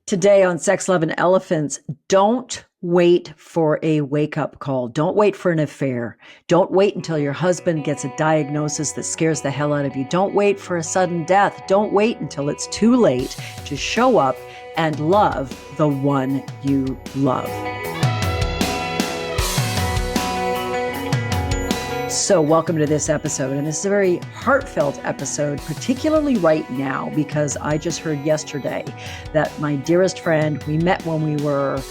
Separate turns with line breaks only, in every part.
Today on Sex, Love, and Elephants, don't wait for a wake up call. Don't wait for an affair. Don't wait until your husband gets a diagnosis that scares the hell out of you. Don't wait for a sudden death. Don't wait until it's too late to show up and love the one you love. So welcome to this episode. And this is a very heartfelt episode, particularly right now, because I just heard yesterday that my dearest friend, we met when we were,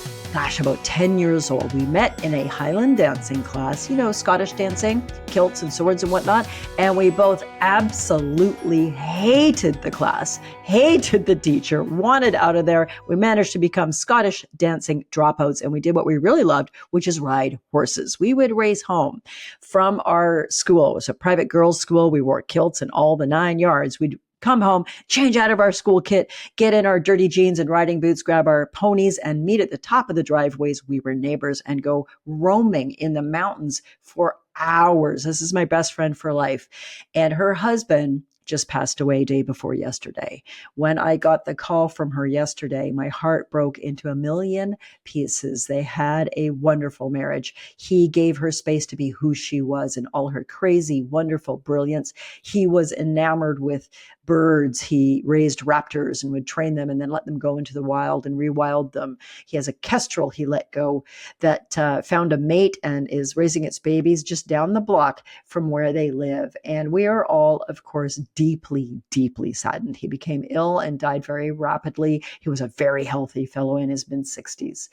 about 10 years old. We met in a Highland dancing class, Scottish dancing, kilts and swords and whatnot. And we both absolutely hated the class, hated the teacher, wanted out of there. We managed to become Scottish dancing dropouts. And we did what we really loved, which is ride horses. We would race home from our school. It was a private girls' school. We wore kilts and all the 9 yards. We'd come home, change out of our school kit, get in our dirty jeans and riding boots, grab our ponies, and meet at the top of the driveways. We were neighbors and go roaming in the mountains for hours. This is my best friend for life. And her husband just passed away day before yesterday. When I got the call from her yesterday, my heart broke into a million pieces. They had a wonderful marriage. He gave her space to be who she was in all her crazy, wonderful brilliance. He was enamored with birds. He raised raptors and would train them and then let them go into the wild and rewild them. He has a kestrel he let go that found a mate and is raising its babies just down the block from where they live. And we are all, of course, deeply, deeply saddened. He became ill and died very rapidly. He was a very healthy fellow in his mid-60s.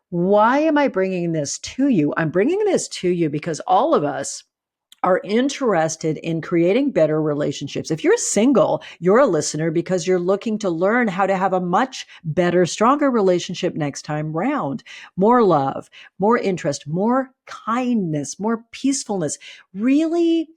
Why am I bringing this to you? I'm bringing this to you because all of us are interested in creating better relationships. If you're single, you're a listener because you're looking to learn how to have a much better, stronger relationship next time round. More love, more interest, more kindness, more peacefulness, really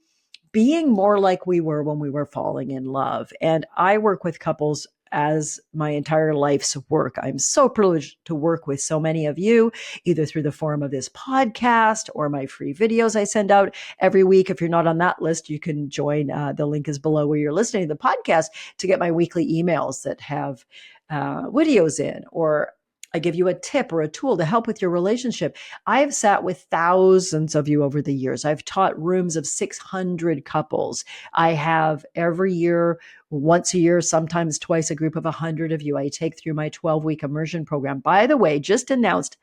being more like we were when we were falling in love. And I work with couples as my entire life's work. I'm so privileged to work with so many of you, either through the form of this podcast or my free videos I send out every week. If you're not on that list, you can join. The link is below where you're listening to the podcast to get my weekly emails that have videos in, or I give you a tip or a tool to help with your relationship. I've sat with thousands of you over the years. I've taught rooms of 600 couples. I have every year, once a year, sometimes twice, a group of 100 of you I take through my 12-week immersion program. By the way, just announced,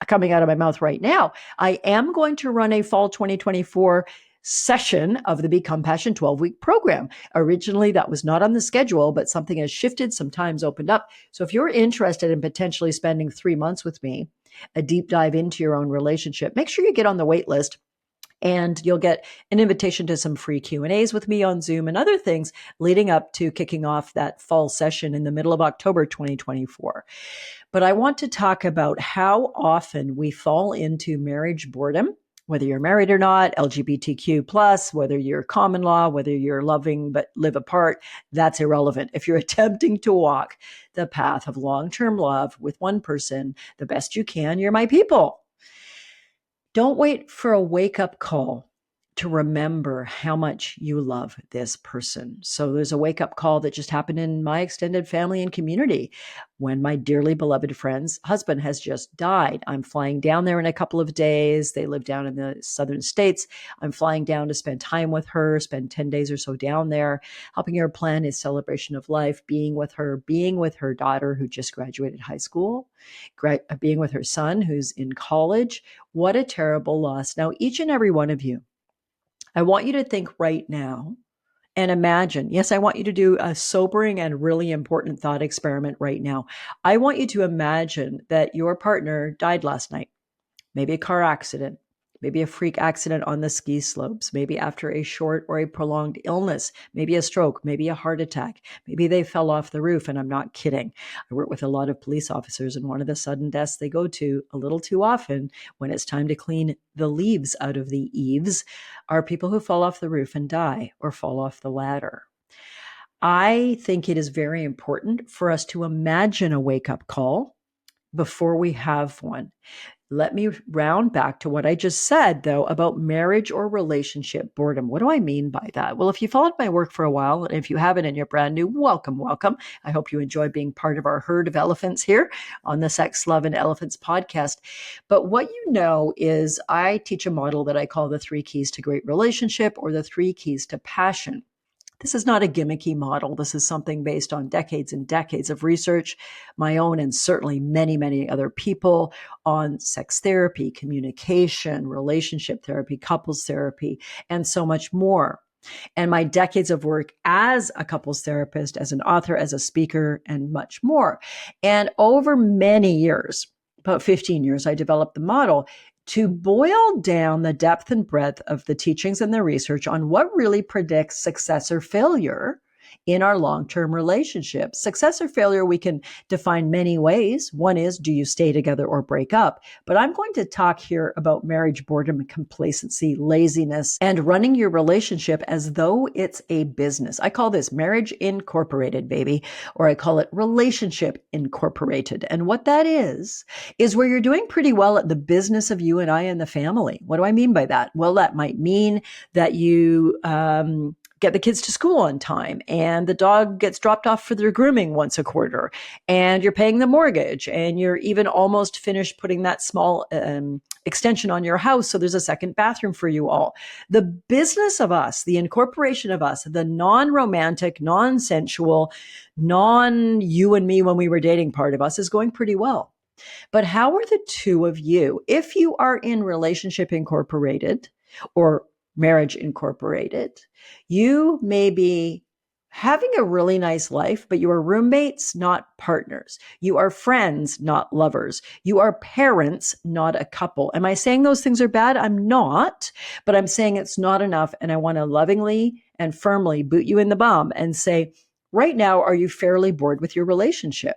coming out of my mouth right now, I am going to run a fall 2024 session of the Become Passion 12-week program. Originally, that was not on the schedule, but something has shifted, some time's opened up. So if you're interested in potentially spending 3 months with me, a deep dive into your own relationship, make sure you get on the wait list. And you'll get an invitation to some free Q&As with me on Zoom and other things leading up to kicking off that fall session in the middle of October 2024. But I want to talk about how often we fall into marriage boredom, whether you're married or not, LGBTQ plus, whether you're common law, whether you're loving but live apart, that's irrelevant. If you're attempting to walk the path of long-term love with one person the best you can, you're my people. Don't wait for a wake-up call to remember how much you love this person. So there's a wake-up call that just happened in my extended family and community when my dearly beloved friend's husband has just died. I'm flying down there in a couple of days. They live down in the southern states. I'm flying down to spend time with her, spend 10 days or so down there, helping her plan his celebration of life, being with her daughter who just graduated high school, being with her son who's in college. What a terrible loss. Now, each and every one of you, I want you to think right now and imagine. Yes, I want you to do a sobering and really important thought experiment right now. I want you to imagine that your partner died last night, maybe a car accident, maybe a freak accident on the ski slopes, maybe after a short or a prolonged illness, maybe a stroke, maybe a heart attack, maybe they fell off the roof. And I'm not kidding. I work with a lot of police officers, and one of the sudden deaths they go to a little too often when it's time to clean the leaves out of the eaves are people who fall off the roof and die or fall off the ladder. I think it is very important for us to imagine a wake-up call before we have one. Let me round back to what I just said, though, about marriage or relationship boredom. What do I mean by that? Well, if you followed my work for a while, and if you haven't and you're brand new, welcome, welcome. I hope you enjoy being part of our herd of elephants here on the Sex, Love, and Elephants podcast. But what you know is I teach a model that I call the 3 keys to great relationship, or the 3 keys to passion. This is not a gimmicky model. This is something based on decades and decades of research, my own and certainly many, many other people, on sex therapy, communication, relationship therapy, couples therapy, and so much more. And my decades of work as a couples therapist, as an author, as a speaker, and much more. And over many years, about 15 years, I developed the model to boil down the depth and breadth of the teachings and the research on what really predicts success or failure in our long-term relationships. Success or failure, we can define many ways. One is, do you stay together or break up? But I'm going to talk here about marriage boredom, complacency, laziness, and running your relationship as though it's a business. I call this marriage incorporated, baby, or I call it relationship incorporated. And what that is where you're doing pretty well at the business of you and I and the family. What do I mean by that? Well, that might mean that you get the kids to school on time, and the dog gets dropped off for their grooming once a quarter, and you're paying the mortgage, and you're even almost finished putting that small extension on your house so there's a second bathroom for you all. The business of us, the incorporation of us, the non-romantic, non-sensual, non-you and me when we were dating part of us is going pretty well. But how are the two of you, if you are in relationship incorporated or marriage incorporated, you may be having a really nice life, but you are roommates, not partners. You are friends, not lovers. You are parents, not a couple. Am I saying those things are bad? I'm not, but I'm saying it's not enough. And I want to lovingly and firmly boot you in the bum and say, right now, are you fairly bored with your relationship?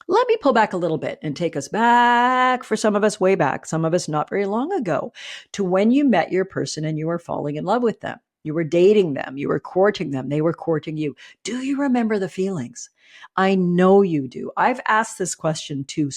Let me pull back a little bit and take us back, for some of us way back, some of us not very long ago, to when you met your person and you were falling in love with them. You were dating them, you were courting them, they were courting you. Do you remember the feelings? I know you do. I've asked this question to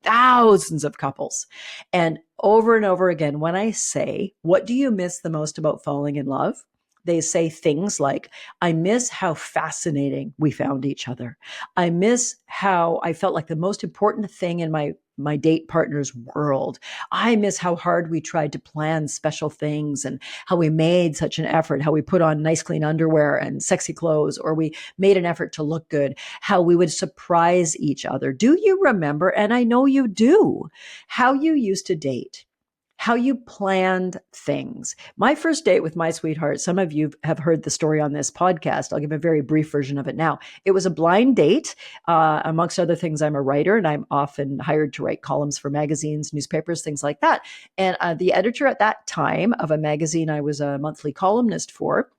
thousands of couples. And over again, when I say, what do you miss the most about falling in love? They say things like, I miss how fascinating we found each other. I miss how I felt like the most important thing in my date partner's world. I miss how hard we tried to plan special things and how we made such an effort, how we put on nice clean underwear and sexy clothes, or we made an effort to look good, how we would surprise each other. Do you remember, and I know you do, how you used to date? How you planned things. My first date with my sweetheart, some of you have heard the story on this podcast. I'll give a very brief version of it now. It was a blind date. Amongst other things, I'm a writer, and I'm often hired to write columns for magazines, newspapers, things like that. And the editor at that time of a magazine I was a monthly columnist for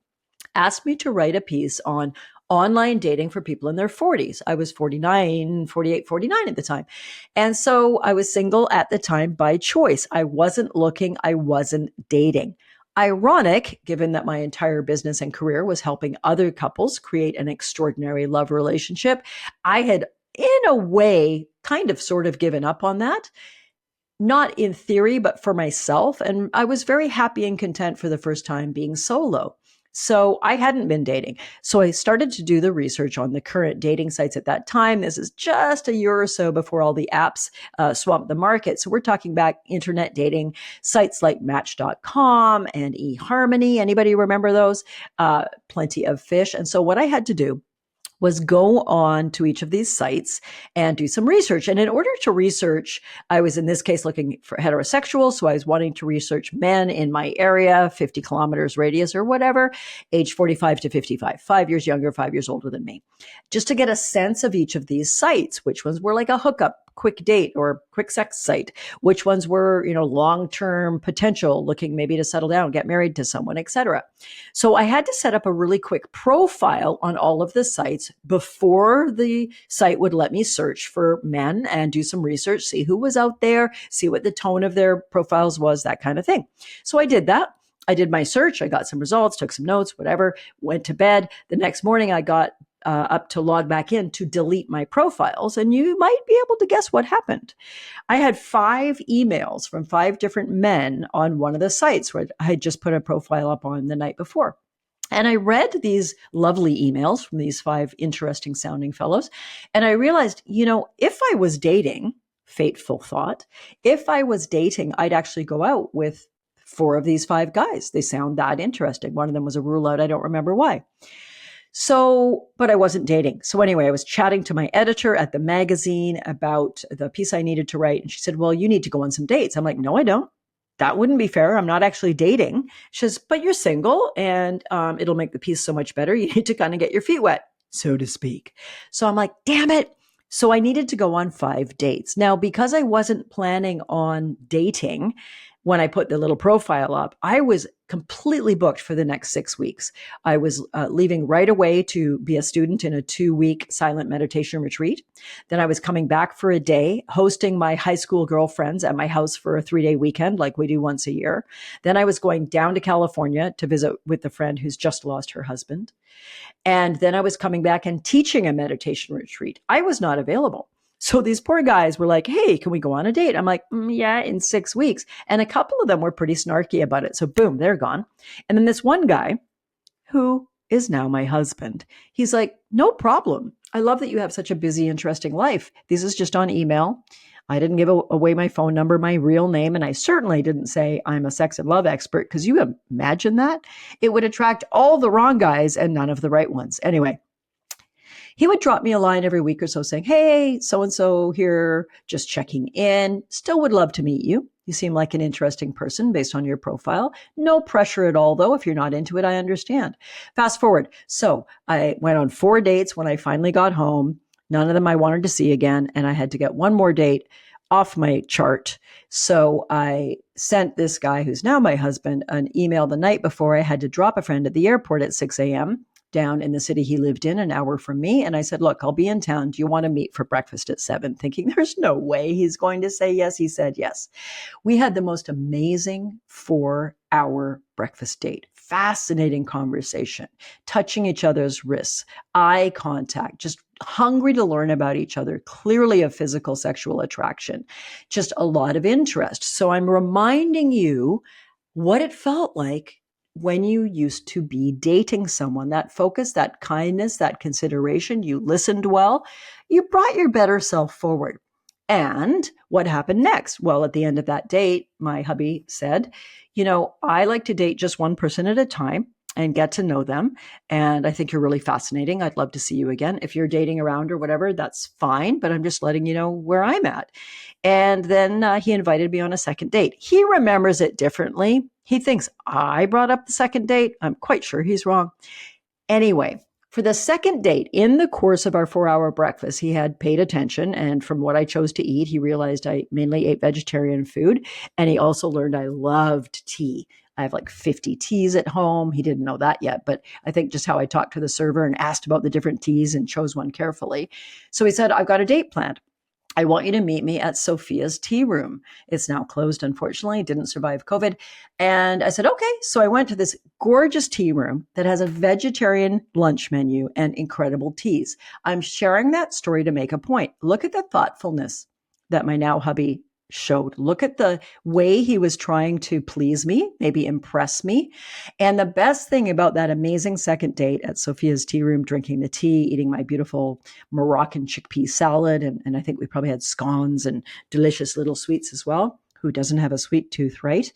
asked me to write a piece on online dating for people in their 40s. I was 49, 48, 49 at the time. And so I was single at the time by choice. I wasn't looking, I wasn't dating. Ironic, given that my entire business and career was helping other couples create an extraordinary love relationship. I had, in a way, kind of sort of given up on that. Not in theory, but for myself. And I was very happy and content for the first time being solo. So I hadn't been dating. So I started to do the research on the current dating sites at that time. This is just a year or so before all the apps swamped the market. So we're talking back internet dating sites like Match.com and eHarmony. Anybody remember those? Plenty of fish. And so what I had to do was go on to each of these sites and do some research. And in order to research, I was in this case looking for heterosexual. So I was wanting to research men in my area, 50 kilometers radius or whatever, age 45 to 55, 5 years younger, 5 years older than me, just to get a sense of each of these sites, which ones were like a hookup, quick date or quick sex site, which ones were, long-term potential, looking maybe to settle down, get married to someone, etc. So I had to set up a really quick profile on all of the sites before the site would let me search for men and do some research, see who was out there, see what the tone of their profiles was, that kind of thing. So I did that. I did my search. I got some results, took some notes, whatever, went to bed. The next morning I got up to log back in to delete my profiles, and you might be able to guess what happened. I had 5 emails from 5 different men on one of the sites where I had just put a profile up on the night before. And I read these lovely emails from these 5 interesting sounding fellows. And I realized, if I was dating, fateful thought, if I was dating, I'd actually go out with 4 of these 5 guys. They sound that interesting. One of them was a rule out. I don't remember why. So, but I wasn't dating. So anyway, I was chatting to my editor at the magazine about the piece I needed to write. And she said, well, you need to go on some dates. I'm like, no, I don't. That wouldn't be fair. I'm not actually dating. She says, but you're single and it'll make the piece so much better. You need to kind of get your feet wet, so to speak. So I'm like, damn it. So I needed to go on 5 dates. Now, because I wasn't planning on dating when I put the little profile up, I was completely booked for the next 6 weeks. I was leaving right away to be a student in a 2-week silent meditation retreat. Then I was coming back for a day, hosting my high school girlfriends at my house for a 3-day weekend, like we do once a year. Then I was going down to California to visit with a friend who's just lost her husband. And then I was coming back and teaching a meditation retreat. I was not available. So these poor guys were like, hey, can we go on a date? I'm like, yeah, in 6 weeks. And a couple of them were pretty snarky about it. So boom, they're gone. And then this one guy who is now my husband, he's like, no problem. I love that you have such a busy, interesting life. This is just on email. I didn't give away my phone number, my real name, and I certainly didn't say I'm a sex and love expert, because you imagine that? It would attract all the wrong guys and none of the right ones. Anyway, he would drop me a line every week or so saying, hey, so-and-so here, just checking in. Still would love to meet you. You seem like an interesting person based on your profile. No pressure at all, though. If you're not into it, I understand. Fast forward. So I went on 4 dates when I finally got home. None of them I wanted to see again. And I had to get one more date off my chart. So I sent this guy, who's now my husband, an email the night before I had to drop a friend at the airport at 6 a.m. down in the city he lived in, an hour from me. And I said, look, I'll be in town. Do you want to meet for breakfast at 7? Thinking there's no way he's going to say yes. He said yes. We had the most amazing 4-hour breakfast date. Fascinating conversation, touching each other's wrists, eye contact, just hungry to learn about each other, clearly a physical sexual attraction, just a lot of interest. So I'm reminding you what it felt like when you used to be dating someone. That focus, that kindness, that consideration, you listened well, you brought your better self forward. And what happened next? Well, at the end of that date, my hubby said, I like to date just one person at a time and get to know them. And I think you're really fascinating. I'd love to see you again. If you're dating around or whatever, that's fine. But I'm just letting you know where I'm at. And then he invited me on a second date. He remembers it differently. He thinks I brought up the second date. I'm quite sure he's wrong. Anyway, for the second date, in the course of our 4-hour breakfast, he had paid attention. And from what I chose to eat, he realized I mainly ate vegetarian food. And he also learned I loved tea. I have like 50 teas at home. He didn't know that yet, but I think just how I talked to the server and asked about the different teas and chose one carefully. So he said, I've got a date planned. I want you to meet me at Sophia's Tea Room. It's now closed, unfortunately. It didn't survive COVID. And I said, okay. So I went to this gorgeous tea room that has a vegetarian lunch menu and incredible teas. I'm sharing that story to make a point. Look at the thoughtfulness that my now hubby showed. Look at the way he was trying to please me, maybe impress me. And the best thing about that amazing second date at Sophia's Tea Room, drinking the tea, eating my beautiful Moroccan chickpea salad, and I think we probably had scones and delicious little sweets as well. Who doesn't have a sweet tooth, right?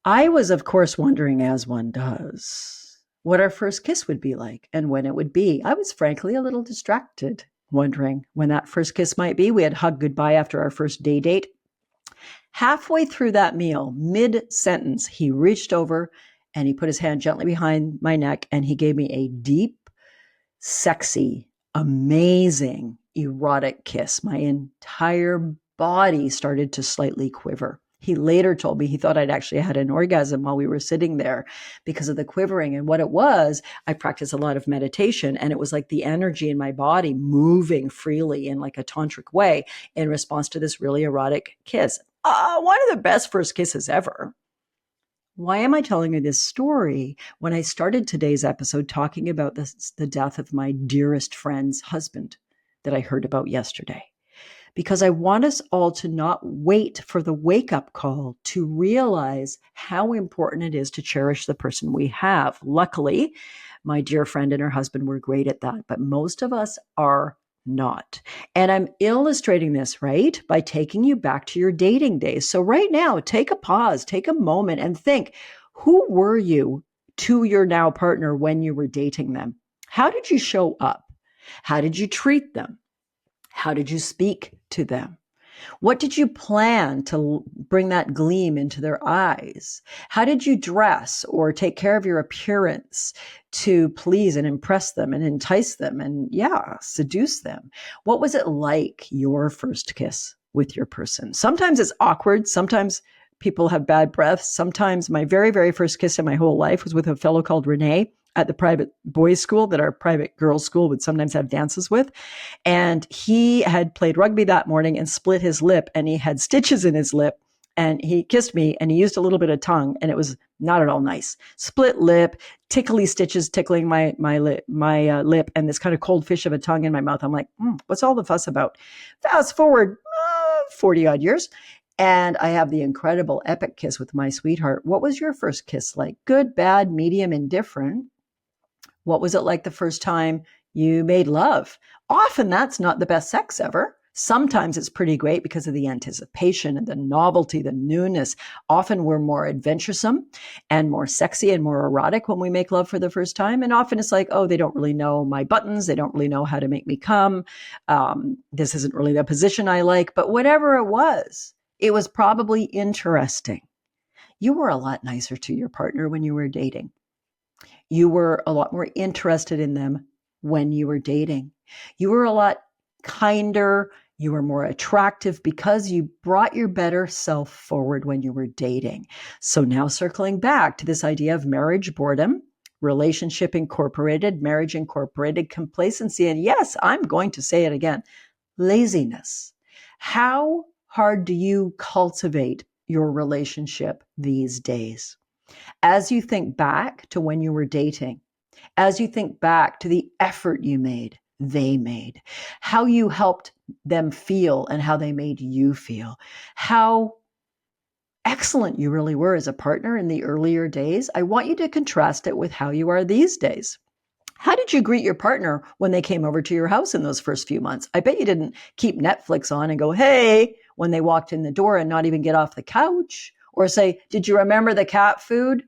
I was, of course, wondering, as one does, what our first kiss would be like and when it would be. I was frankly a little distracted, wondering when that first kiss might be. We had hugged goodbye after our first day date. Halfway through that meal, mid-sentence, he reached over and he put his hand gently behind my neck and he gave me a deep, sexy, amazing, erotic kiss. My entire body started to slightly quiver. He later told me he thought I'd actually had an orgasm while we were sitting there because of the quivering. And what it was, I practiced a lot of meditation, and it was like the energy in my body moving freely in like a tantric way in response to this really erotic kiss. One of the best first kisses ever. Why am I telling you this story when I started today's episode talking about the death of my dearest friend's husband that I heard about yesterday? Because I want us all to not wait for the wake up call to realize how important it is to cherish the person we have. Luckily, my dear friend and her husband were great at that, but most of us are not. And I'm illustrating this, right, by taking you back to your dating days. So, right now, take a pause, take a moment, and think, who were you to your now partner when you were dating them? How did you show up? How did you treat them? How did you speak to them? What did you plan to bring that gleam into their eyes? How did you dress or take care of your appearance to please and impress them and entice them and, yeah, seduce them? What was it like your first kiss with your person? Sometimes it's awkward. Sometimes people have bad breath. Sometimes my very, very first kiss in my whole life was with a fellow called Renee at the private boys' school that our private girls' school would sometimes have dances with. And he had played rugby that morning and split his lip, and he had stitches in his lip. And he kissed me and he used a little bit of tongue, and it was not at all nice. Split lip, tickly stitches tickling my lip, and this kind of cold fish of a tongue in my mouth. I'm like, what's all the fuss about? Fast forward 40 odd years, and I have the incredible epic kiss with my sweetheart. What was your first kiss like? Good, bad, medium, indifferent? What was it like the first time you made love? Often that's not the best sex ever. Sometimes it's pretty great because of the anticipation and the novelty, the newness. Often we're more adventuresome and more sexy and more erotic when we make love for the first time. And often it's like, oh, they don't really know my buttons. They don't really know how to make me come. This isn't really the position I like. But whatever it was probably interesting. You were a lot nicer to your partner when you were dating. You were a lot more interested in them when you were dating. You were a lot kinder. You were more attractive because you brought your better self forward when you were dating. So now circling back to this idea of marriage boredom, relationship incorporated, marriage incorporated, complacency, and yes, I'm going to say it again, laziness. How hard do you cultivate your relationship these days? As you think back to when you were dating, as you think back to the effort you made, they made, how you helped them feel and how they made you feel, how excellent you really were as a partner in the earlier days, I want you to contrast it with how you are these days. How did you greet your partner when they came over to your house in those first few months? I bet you didn't keep Netflix on and go, hey, when they walked in the door and not even get off the couch, or say, did you remember the cat food?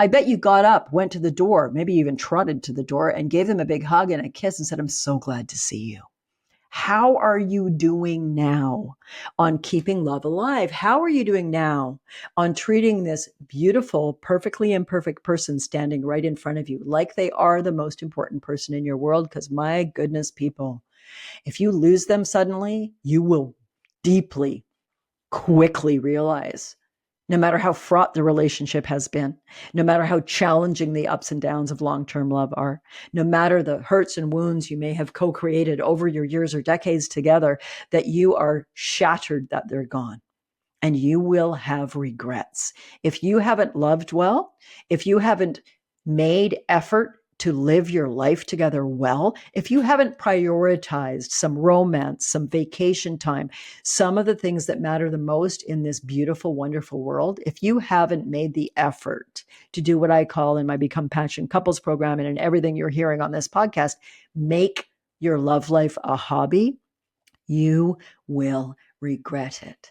I bet you got up, went to the door, maybe even trotted to the door and gave them a big hug and a kiss and said, I'm so glad to see you. How are you doing now on keeping love alive? How are you doing now on treating this beautiful, perfectly imperfect person standing right in front of you like they are the most important person in your world? Because my goodness, people, if you lose them suddenly, you will deeply, quickly realize, no matter how fraught the relationship has been, no matter how challenging the ups and downs of long-term love are, no matter the hurts and wounds you may have co-created over your years or decades together, that you are shattered that they're gone. And you will have regrets. If you haven't loved well, if you haven't made effort to live your life together well, if you haven't prioritized some romance, some vacation time, some of the things that matter the most in this beautiful, wonderful world, if you haven't made the effort to do what I call in my Become Passion Couples program and in everything you're hearing on this podcast, make your love life a hobby, you will regret it.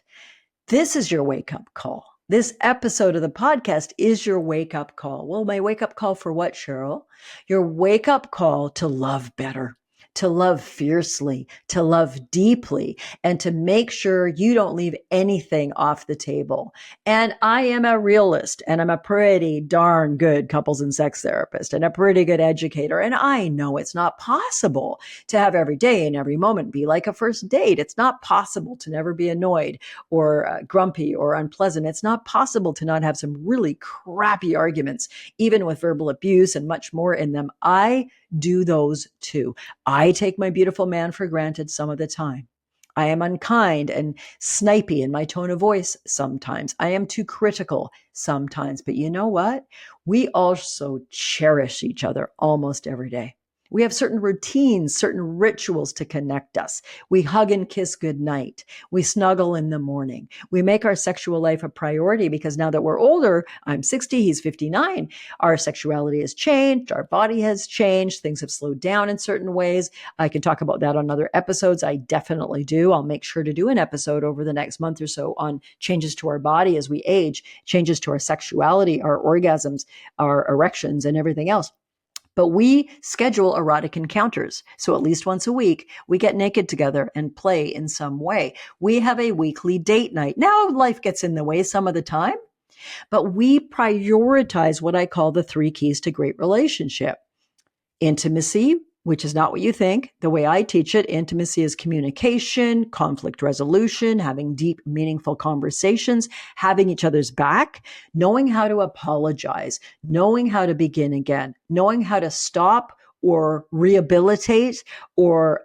This is your wake-up call. This episode of the podcast is your wake-up call. Well, my wake-up call for what, Cheryl? Your wake-up call to love better, to love fiercely, to love deeply, and to make sure you don't leave anything off the table. And I am a realist, and I'm a pretty darn good couples and sex therapist, and a pretty good educator. And I know it's not possible to have every day and every moment be like a first date. It's not possible to never be annoyed or grumpy or unpleasant. It's not possible to not have some really crappy arguments, even with verbal abuse and much more in them. I do those too. I take my beautiful man for granted some of the time. I am unkind and snipey in my tone of voice sometimes. I am too critical sometimes. But you know what? We also cherish each other almost every day. We have certain routines, certain rituals to connect us. We hug and kiss goodnight. We snuggle in the morning. We make our sexual life a priority because now that we're older, I'm 60, he's 59, our sexuality has changed, our body has changed, things have slowed down in certain ways. I can talk about that on other episodes. I definitely do. I'll make sure to do an episode over the next month or so on changes to our body as we age, changes to our sexuality, our orgasms, our erections, and everything else. But we schedule erotic encounters. So at least once a week, we get naked together and play in some way. We have a weekly date night. Now, life gets in the way some of the time, but we prioritize what I call the 3 keys to great relationship. Intimacy, which is not what you think. The way I teach it, intimacy is communication, conflict resolution, having deep, meaningful conversations, having each other's back, knowing how to apologize, knowing how to begin again, knowing how to stop or rehabilitate or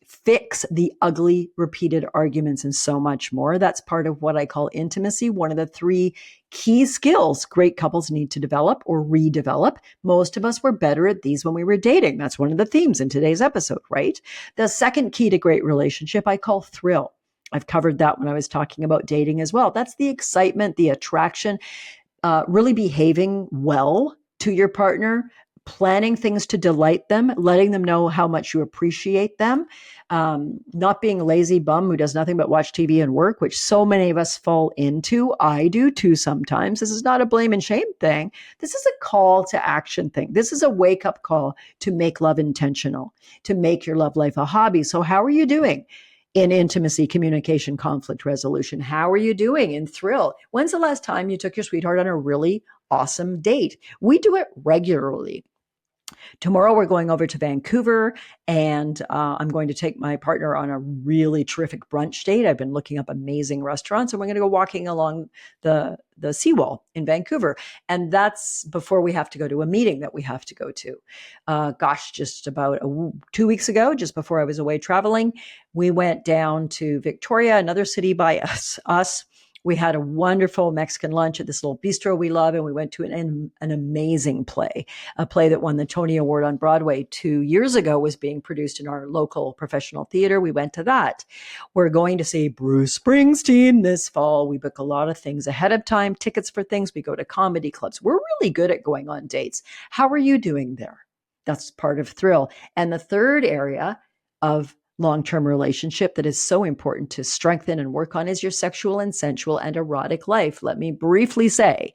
fix the ugly repeated arguments and so much more. That's part of what I call intimacy, one of the 3 key skills great couples need to develop or redevelop. Most of us were better at these when we were dating. That's one of the themes in today's episode, right? The second key to great relationship I call thrill. I've covered that when I was talking about dating as well. That's the excitement, the attraction, really behaving well to your partner, planning things to delight them, letting them know how much you appreciate them, not being a lazy bum who does nothing but watch TV and work, which so many of us fall into. I do too sometimes. This is not a blame and shame thing. This is a call to action thing. This is a wake up call to make love intentional, to make your love life a hobby. So how are you doing in intimacy, communication, conflict resolution? How are you doing in thrill? When's the last time you took your sweetheart on a really awesome date? We do it regularly. Tomorrow we're going over to Vancouver, and I'm going to take my partner on a really terrific brunch date. I've been looking up amazing restaurants, and we're going to go walking along the seawall in Vancouver. And that's before we have to go to a meeting that we have to go to. Just about 2 weeks ago, just before I was away traveling, we went down to Victoria, another city by us. We had a wonderful Mexican lunch at this little bistro we love, and we went to an amazing play, a play that won the Tony Award on Broadway 2 years ago, was being produced in our local professional theater. We went to that. We're going to see Bruce Springsteen this fall. We book a lot of things ahead of time, tickets for things. We go to comedy clubs. We're really good at going on dates. How are you doing there? That's part of thrill. And the third area of long-term relationship that is so important to strengthen and work on is your sexual and sensual and erotic life. Let me briefly say,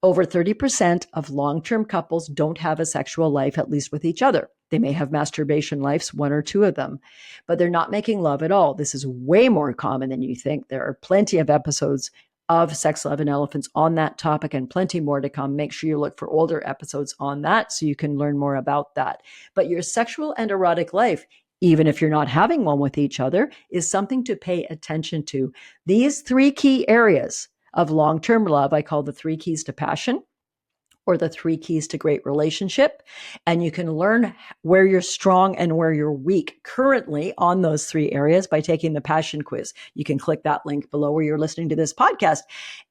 over 30% of long-term couples don't have a sexual life, at least with each other. They may have masturbation lives, 1 or 2 of them, but they're not making love at all. This is way more common than you think. There are plenty of episodes of Sex, Love, and Elephants on that topic, and plenty more to come. Make sure you look for older episodes on that so you can learn more about that. But your sexual and erotic life, even if you're not having one with each other, is something to pay attention to. These 3 key areas of long-term love, I call the 3 keys to passion, or the 3 keys to great relationship. And you can learn where you're strong and where you're weak currently on those 3 areas by taking the passion quiz. You can click that link below where you're listening to this podcast,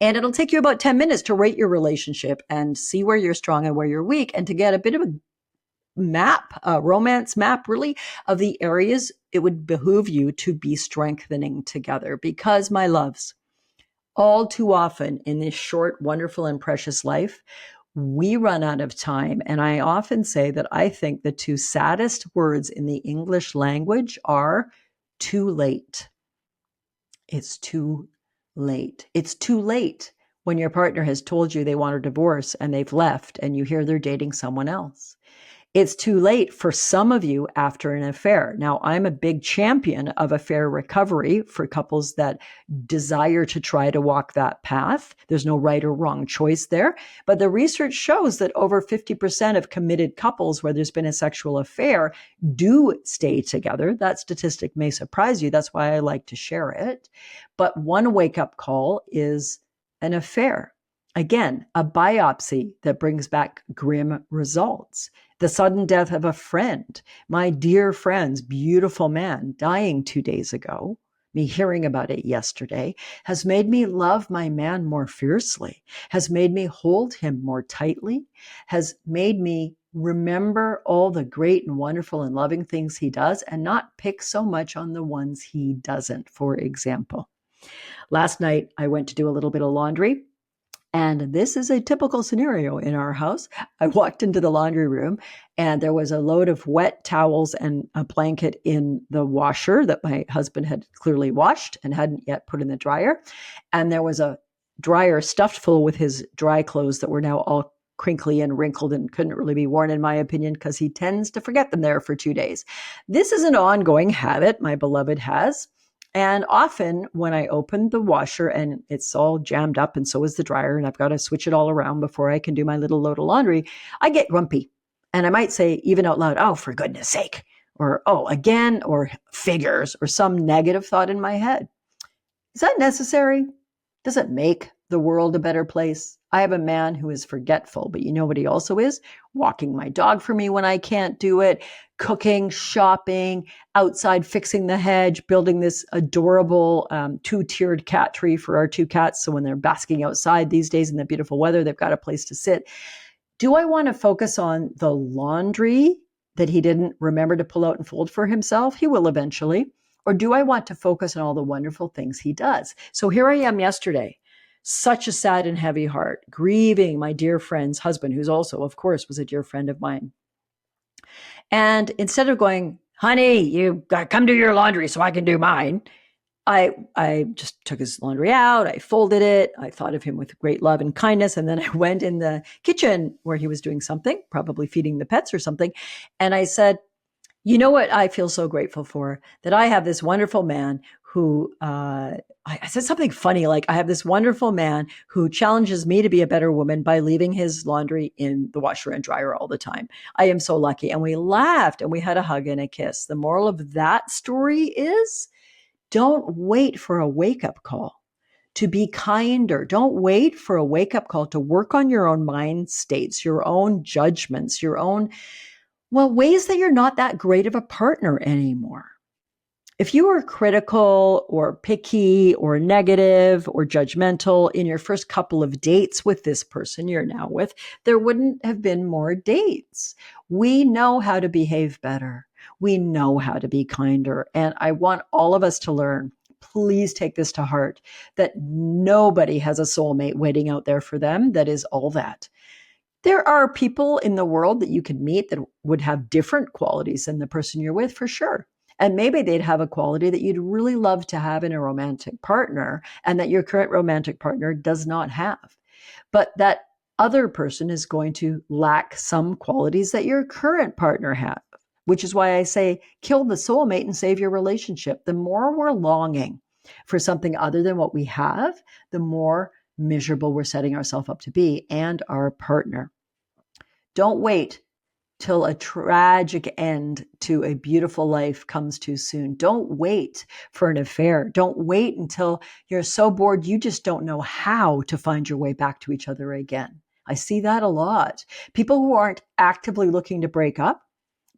and it'll take you about 10 minutes to rate your relationship and see where you're strong and where you're weak, and to get a bit of a map, a romance map really, of the areas it would behoove you to be strengthening together. Because, my loves, all too often in this short, wonderful, and precious life, we run out of time. And I often say that I think the 2 saddest words in the English language are too late. It's too late. It's too late when your partner has told you they want a divorce and they've left and you hear they're dating someone else. It's too late for some of you after an affair. Now, I'm a big champion of affair recovery for couples that desire to try to walk that path. There's no right or wrong choice there. But the research shows that over 50% of committed couples where there's been a sexual affair do stay together. That statistic may surprise you. That's why I like to share it. But one wake-up call is an affair. Again, a biopsy that brings back grim results. The sudden death of a friend, my dear friend's beautiful man dying 2 days ago. me hearing about it yesterday, has made me love my man more fiercely, has made me hold him more tightly, has made me remember all the great and wonderful and loving things he does and not pick so much on the ones he doesn't. For example, last night I went to do a little bit of laundry. And this is a typical scenario in our house. I walked into the laundry room and there was a load of wet towels and a blanket in the washer that my husband had clearly washed and hadn't yet put in the dryer. And there was a dryer stuffed full with his dry clothes that were now all crinkly and wrinkled and couldn't really be worn, in my opinion, because he tends to forget them there for 2 days. This is an ongoing habit my beloved has. And often when I open the washer and it's all jammed up and so is the dryer and I've got to switch it all around before I can do my little load of laundry, I get grumpy. And I might say even out loud, oh, for goodness sake, or oh, again, or figures, or some negative thought in my head. Is that necessary? Does it make the world a better place? I have a man who is forgetful, but you know what he also is? Walking my dog for me when I can't do it, cooking, shopping, outside fixing the hedge, building this adorable 2-tiered cat tree for our 2 cats. So when they're basking outside these days in the beautiful weather, they've got a place to sit. Do I want to focus on the laundry that he didn't remember to pull out and fold for himself? He will eventually. Or do I want to focus on all the wonderful things he does? So here I am yesterday, such a sad and heavy heart, grieving my dear friend's husband, who's also, of course, was a dear friend of mine. And instead of going, honey, you got to come do your laundry so I can do mine, I just took his laundry out. I folded it. I thought of him with great love and kindness. And then I went in the kitchen where he was doing something, probably feeding the pets or something. And I said, you know what I feel so grateful for? That I have this wonderful man who, I said something funny, like I have this wonderful man who challenges me to be a better woman by leaving his laundry in the washer and dryer all the time. I am so lucky. And we laughed and we had a hug and a kiss. The moral of that story is don't wait for a wake-up call to be kinder. Don't wait for a wake-up call to work on your own mind states, your own judgments, your own ways that you're not that great of a partner anymore. If you were critical or picky or negative or judgmental in your first couple of dates with this person you're now with, there wouldn't have been more dates. We know how to behave better. We know how to be kinder. And I want all of us to learn, please take this to heart, that nobody has a soulmate waiting out there for them that is all that. There are people in the world that you could meet that would have different qualities than the person you're with, for sure. And maybe they'd have a quality that you'd really love to have in a romantic partner and that your current romantic partner does not have. But that other person is going to lack some qualities that your current partner has, which is why I say kill the soulmate and save your relationship. The more we're longing for something other than what we have, the more miserable we're setting ourselves up to be and our partner. Don't wait till a tragic end to a beautiful life comes too soon. Don't wait for an affair. Don't wait until you're so bored you just don't know how to find your way back to each other again. I see that a lot. People who aren't actively looking to break up,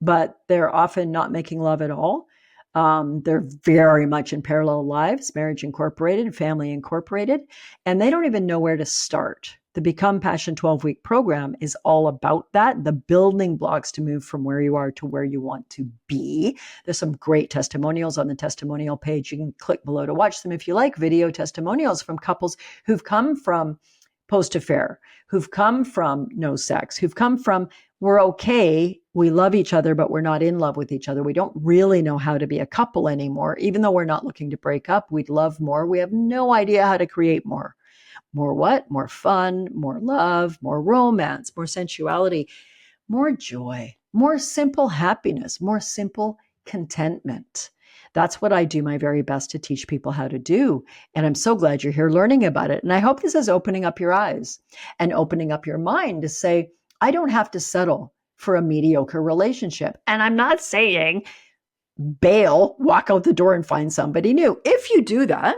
but they're often not making love at all. They're very much in parallel lives, marriage incorporated, family incorporated, and they don't even know where to start. The Become Passion 12-week program is all about that, the building blocks to move from where you are to where you want to be. There's some great testimonials on the testimonial page. You can click below to watch them if you like, video testimonials from couples who've come from post-affair, who've come from no sex, who've come from we're okay, we love each other, but we're not in love with each other. We don't really know how to be a couple anymore. Even though we're not looking to break up, we'd love more. We have no idea how to create more. More what? More fun, more love, more romance, more sensuality, more joy, more simple happiness, more simple contentment. That's what I do my very best to teach people how to do. And I'm so glad you're here learning about it. And I hope this is opening up your eyes and opening up your mind to say, I don't have to settle for a mediocre relationship. And I'm not saying bail, walk out the door and find somebody new. If you do that,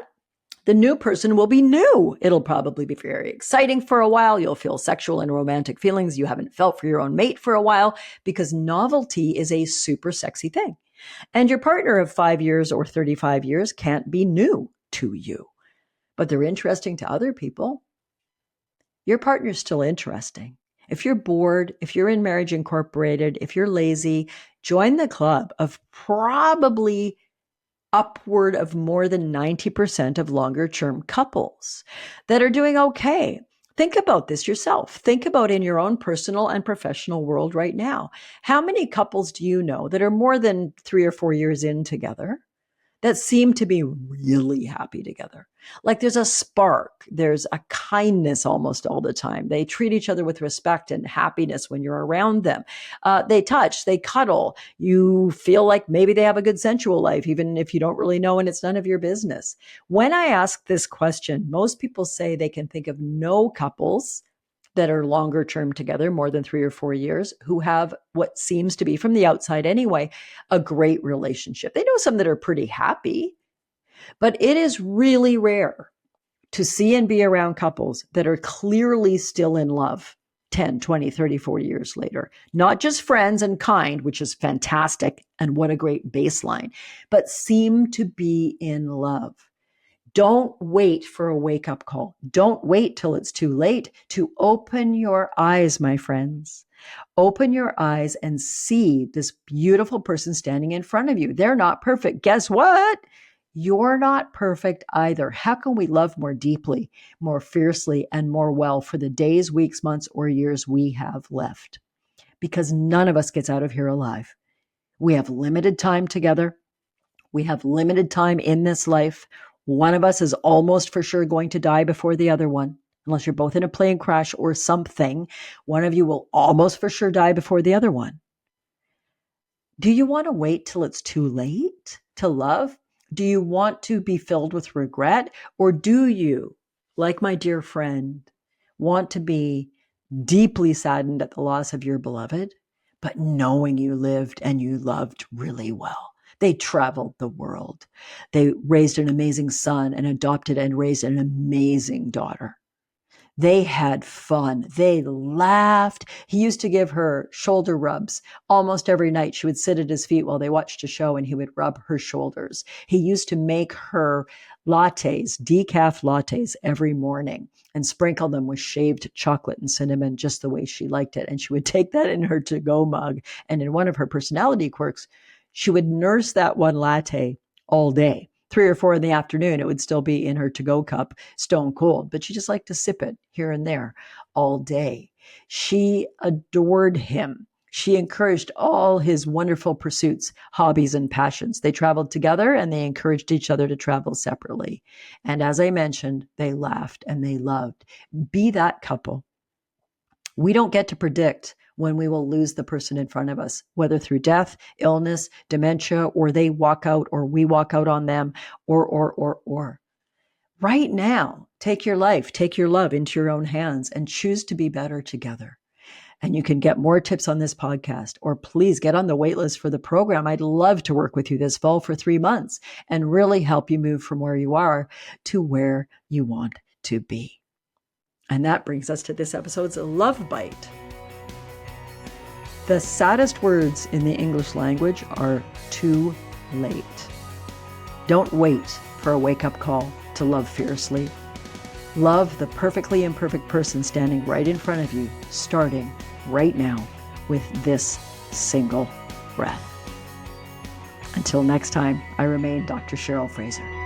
the new person will be new. It'll probably be very exciting for a while. You'll feel sexual and romantic feelings you haven't felt for your own mate for a while because novelty is a super sexy thing. And your partner of 5 years or 35 years can't be new to you, but they're interesting to other people. Your partner's still interesting. If you're bored, if you're in Marriage Incorporated, if you're lazy, join the club of probably upward of more than 90% of longer term couples that are doing okay. Think about this yourself. Think about in your own personal and professional world right now. How many couples do you know that are more than 3 or 4 years in together that seem to be really happy together? Like there's a spark, there's a kindness almost all the time. They treat each other with respect and happiness when you're around them. They touch, they cuddle. You feel like maybe they have a good sensual life, even if you don't really know and it's none of your business. When I ask this question, most people say they can think of no couples that are longer term together, more than 3 or 4 years, who have what seems to be, from the outside anyway, a great relationship. They know some that are pretty happy, but it is really rare to see and be around couples that are clearly still in love 10, 20, 30, 40 years later. Not just friends and kind, which is fantastic and what a great baseline, but seem to be in love. Don't wait for a wake-up call. Don't wait till it's too late to open your eyes, my friends. Open your eyes and see this beautiful person standing in front of you. They're not perfect. Guess what? You're not perfect either. How can we love more deeply, more fiercely, and more well for the days, weeks, months, or years we have left? Because none of us gets out of here alive. We have limited time together. We have limited time in this life. One of us is almost for sure going to die before the other one. Unless you're both in a plane crash or something, one of you will almost for sure die before the other one. Do you want to wait till it's too late to love? Do you want to be filled with regret? Or do you, like my dear friend, want to be deeply saddened at the loss of your beloved, but knowing you lived and you loved really well? They traveled the world. They raised an amazing son and adopted and raised an amazing daughter. They had fun. They laughed. He used to give her shoulder rubs almost every night. She would sit at his feet while they watched a show and he would rub her shoulders. He used to make her lattes, decaf lattes every morning and sprinkle them with shaved chocolate and cinnamon just the way she liked it. And she would take that in her to-go mug. And in one of her personality quirks, she would nurse that one latte all day. 3 or 4 in the afternoon, it would still be in her to-go cup, stone cold, but she just liked to sip it here and there all day. She adored him. She encouraged all his wonderful pursuits, hobbies, and passions. They traveled together and they encouraged each other to travel separately. And as I mentioned, they laughed and they loved. Be that couple. We don't get to predict when we will lose the person in front of us, whether through death, illness, dementia, or they walk out or we walk out on them, or. Right now, take your life, take your love into your own hands and choose to be better together. And you can get more tips on this podcast, or please get on the waitlist for the program. I'd love to work with you this fall for 3 months and really help you move from where you are to where you want to be. And that brings us to this episode's Love Bite. The saddest words in the English language are too late. Don't wait for a wake-up call to love fiercely. Love the perfectly imperfect person standing right in front of you, starting right now with this single breath. Until next time, I remain Dr. Cheryl Fraser.